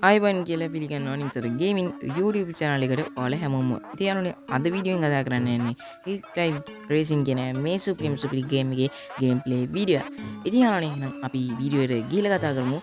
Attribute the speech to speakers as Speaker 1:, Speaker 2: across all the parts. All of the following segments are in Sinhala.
Speaker 1: ආයිබන් කියලා පිළිගන්නවා නිතර ගේමින් YouTube channel එකට ඔයාලා හැමෝම. ඉතින් යාළුවනේ අද වීඩියෝ එකෙන් කතා කරන්න යන්නේ Hill Climb Racing කියන මේ Supreme Super ගේම් එකේ gameplay video. ඉතින් යාළුවනේ එහෙනම් අපි වීඩියෝ එකට ගිහලා කතා කරමු.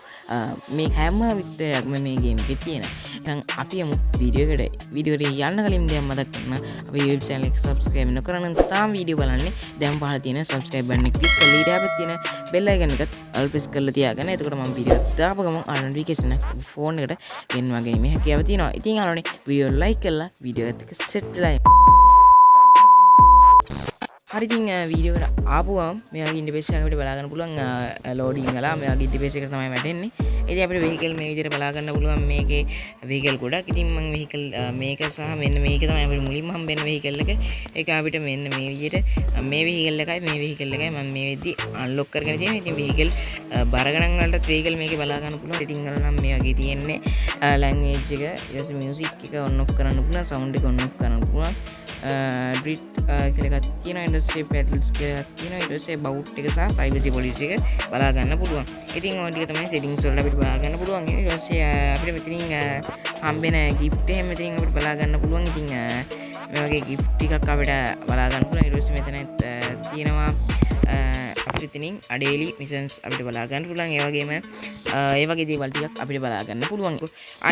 Speaker 1: මේ හැම විස්තරයක්ම මේ ගේම් එකේ තියෙනවා. එහෙනම් අපි යමු වීඩියෝ එකට. වීඩියෝ එකට යන්න කලින් දැන් මතක් කරන්න අපේ YouTube channel එක subscribe නොකරන තාම වීඩියෝ බලන්නේ දැන් පහළ තියෙන subscribe button එක click කරලා ඊට අපිට තියෙන bell icon එකත් all press කරලා තියාගන්න. එතකොට මම වීඩියෝ දාපු ගමන් notification එක phone එකට එන්න වගේ මේ හැකියාව තියෙනවා. ඉතින් අහන්නේ වීඩියෝ like කරලා වීඩියෝ එකත් set වෙලා හරි ඉතින් වීඩියෝ එකට ආපුවම මේ වගේ ඉන්ටර්ෆේස් එකක් අපිට බලා ගන්න පුළුවන් loading වල මේ වගේ ඉන්ටර්ෆේස් එක තමයි වැටෙන්නේ. ඉතින් අපිට vehicle මේ විදිහට බලා ගන්න පුළුවන් මේකේ vehicle ගොඩක්. ඉතින් මම vehicle මේක සහ මෙන්න මේක තමයි අපිට මුලින්ම හම්බෙන්න vehicle එක. ඒක අපිට මෙන්න මේ විදිහට මේ vehicle එකයි මේ vehicle එකයි මම මේ වෙද්දි unlock කරගෙන තියෙනවා. ඉතින් vehicle බර ගණන් වලට vehicle මේකේ බලා ගන්න පුළුවන්. setting වල නම් මේ වගේ තියෙන්නේ language එක ඊට පස්සේ music එක on off කරන්න පුළුවන්, sound එක on off කරන්න පුළුවන්. ඩ්‍රිට් කියලා එකක් තියෙනවා, ඊට පස්සේ pedals කියලා එකක් තියෙනවා, ඊට පස්සේ bout එක සහ privacy policy එක බලා ගන්න පුළුවන්. ඉතින් ඔය ටික තමයි settings වල අපිට බලා ගන්න පුළුවන්. ඊට පස්සේ අපිට මෙතනින් හම්බෙන gift එහෙම මෙතනින් අපිට බලා ගන්න පුළුවන්. ඉතින් මේ වගේ gift ටිකක් අපිට බලා ගන්න පුළුවන්. ඊට පස්සේ මෙතනත් තියෙනවා අපිට ඉතින් daily missions අපිට බලා ගන්න පුළුවන්. ඒ වගේම ඒ වගේ දේවල් ටිකක් අපිට බලා ගන්න පුළුවන්.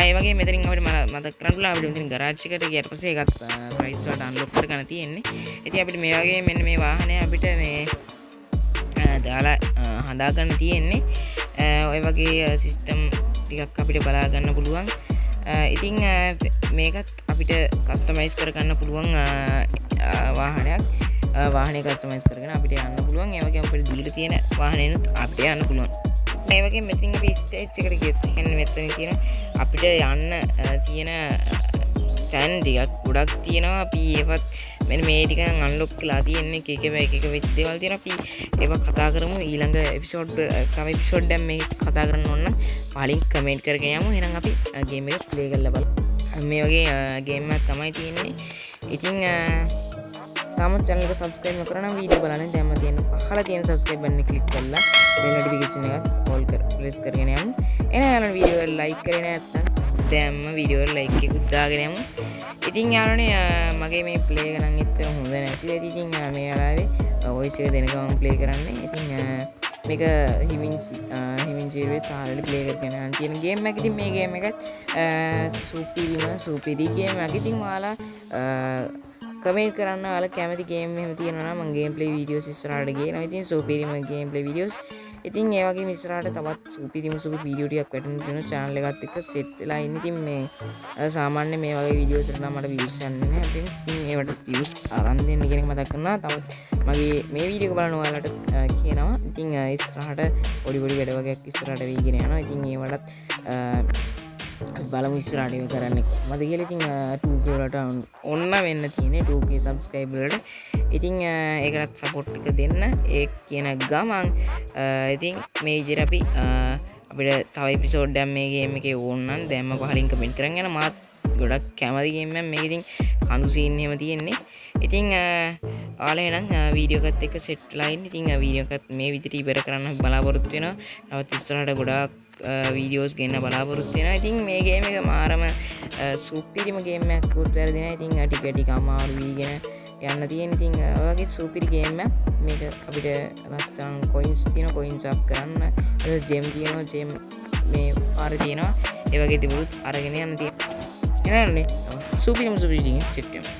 Speaker 1: ඒ වගේ මෙතනින් අපිට මතක් කරන්න පුළුවන් අපිට මෙතනින් garage එකට ගියාට පස්සේ ඒකත් price වලට unlock කරගන්න තියෙන්නේ. ඉතින් අපිට මේ වගේ මෙන්න මේ වාහනය අපිට මේ දාලා හදා ගන්න තියෙන්නේ. ඔය වගේ සිස්ටම් ටිකක් අපිට බලා ගන්න පුළුවන්. ඉතින් මේකත් අපිට කස්ටමයිස් කරගන්න පුළුවන් වාහනයක්. වාහනේ කස්ටමයිස් කරගෙන අපිට යන්න පුළුවන්. ඒ වගේම අපිට දීලා තියෙන වාහනේනුත් අපිට යන්න පුළුවන්. ඒ වගේම මෙතනින් අපි ස්ටේජ් එකට ගියත් කියන්නේ මෙතන තියෙන අපිට යන්න තියෙන තැන් ටිකක් ගොඩක් තියෙනවා. අපි ඒවත් මෙන්න මේ ටික අන්ලොක් කරලා තියෙන්නේ එක එක වෙච්ච දේවල් තියෙනවා. අපි ඒවා කතා කරමු ඊළඟ එපිසෝඩ් කව එපිසෝඩ් එකක් මේ කතා කරන්න ඕන නම් පහලින් කමෙන්ට් කරගෙන යමු. එහෙනම් අපි ගේම් එක ප්ලේ කරලා බලමු. මේ වගේ ගේම් එකක් තමයි තියෙන්නේ. ඉතින් තාම channel එක subscribe නොකරන වීඩියෝ බලන්න දැම්ම තියෙන පහළ තියෙන subscribe button එක click කරලා bell notification එකත් all press කරගෙන යමු. එහෙනම් යාළුවනේ වීඩියෝ එක like කරේ නැත්නම් දැම්ම වීඩියෝ එකට like එකකුත් දාගෙන යමු. ඉතින් යාළුවනේ මගේ මේ play එක නම් එච්චර හොඳ නැති. ඉතින් මේ වෙලාවේ voice එක දෙන ගමන් play කරන්නේ. ඉතින් මේක හිමින් සීරුවේ තාලෙට play කරගෙන යන තියෙන game එකක්. ඉතින් මේ game එකත් සුපිරි game එකක්. ඉතින් ඔයාලා කමෙන්ට් කරන්න ඔයාලා කැමති ගේම් එහෙම තියෙනවා නම් මම ගේම්ප්ලේ වීඩියෝස් ඉස්සරහට ගේනවා. ඉතින් සුපිරිම ගේම්ප්ලේ වීඩියෝස්. ඉතින් ඒ වගේම ඉස්සරහට තවත් සුපිරිම වීඩියෝ ටිකක් වැටෙන්න තියෙනවා channel එකත් එක්ක set වෙලා ඉන්නේ. ඉතින් මේ සාමාන්‍ය මේ වගේ වීඩියෝස් වලට නම් මට views යන්නේ නැහැ friends. ඉතින් ඒවට views අරන් දෙන්න කියන එක මතක් කරනවා. තවත් මගේ මේ වීඩියෝ එක බලන ඔයාලට කියනවා. ඉතින් ඉස්සරහට පොඩි වැඩ වගේක් ඉස්සරහට වෙගෙන යනවා. ඉතින් ඒවලත් බලමු ඉස්සරහට මේ කරන්නේ කොහමද කියලා. ඉතින් 2K වලට ඔන්න වෙන්න තියෙන්නේ 2K subscribe වලට. ඉතින් ඒකටත් support එක දෙන්න ඒ කියන ගමන් ඉතින් මේ විදිහට අපි අපිට තව episode එකක් මේ game එකේ ඕන නම් දැම්ම පහලින් comment කරන් යන මාත් ගොඩක් කැමති game එකක් මේක. ඉතින් කඳු scene එහෙම තියෙන්නේ. ඉතින් ඔයාලා එහෙනම් වීඩියෝ එකත් එක්ක set වෙලා ඉන්න. ඉතින් වීඩියෝ එකත් මේ විදිහට ඉවර කරන්න බලාපොරොත්තු වෙනවා. තවත් ඉස්සරහට ගොඩාක් වීඩියෝස් ගෙන්න බලාපොරොත්තු වෙනවා. ඉතින් මේ ගේම් එක මාරම සුපිරිම ගේම් එකක් උත් වැරදි නෑ. ඉතින් ටික අමාරු වීගෙන යන්න තියෙන. ඉතින් ඔය වගේ සුපිරි ගේම් එකක්. මේක අපිට නැත්තම් coins තියෙනවා, coins up කරන්න. ඊට ජෙම් තියෙනවා, ජෙම් මේ පාරේ තියෙනවා. ඒ වගේ තිබුණොත් අරගෙන යන්න තියෙනවා. එහෙනම් සුපිරිම සෙට් වෙනවා.